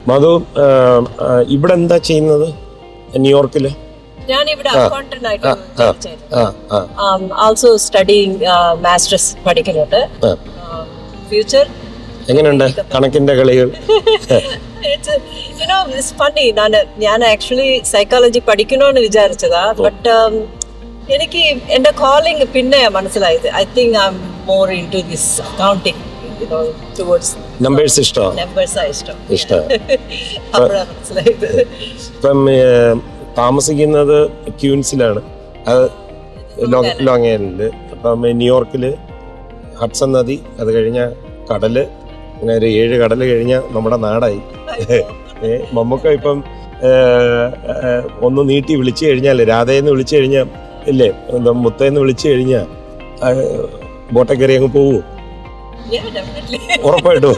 മധു ഇവിടെ എന്താ ചെയ്യുന്നത് ന്യൂയോർക്കില്? ഞാനിവിടെ അക്കൗണ്ടന്റ് ആയിട്ട് ആൾസോ സ്റ്റഡിങ് മാസ്റ്റേഴ്സ് പഠിക്കുന്നുണ്ട്. ഫ്യൂച്ചർ എങ്ങനെയുണ്ട് കണക്കിന്റെ കളികൾ? ഞാൻ ആക്ച്വലി സൈക്കോളജി പഠിക്കണമെന്ന് വിചാരിച്ചതാ. ബട്ട് എനിക്ക് എന്റെ കോളിംഗ് പിന്നെ മനസ്സിലായത്. I think I am more into this accounting. Numbers ഇഷ്ടം. ഇപ്പം താമസിക്കുന്നത് ക്യൂൻസിലാണ്, അത് ലോങ് ഐലൻഡില്. അപ്പം ന്യൂയോർക്കില് ഹഡ്സൺ നദി, അത് കഴിഞ്ഞ കടല്, അങ്ങനെ ഒരു 7 കടല് കഴിഞ്ഞ നമ്മുടെ നാടായി. മമ്മൂക്ക ഇപ്പം ഒന്ന് നീട്ടി വിളിച്ചു കഴിഞ്ഞാൽ, രാധയെന്ന് വിളിച്ചു കഴിഞ്ഞാൽ ഇല്ലേ, എന്താ മുത്തേന്ന് വിളിച്ചു കഴിഞ്ഞാൽ ബോട്ടെ കയറി അങ്ങ് പോവൂ? ഉറപ്പായിട്ടും.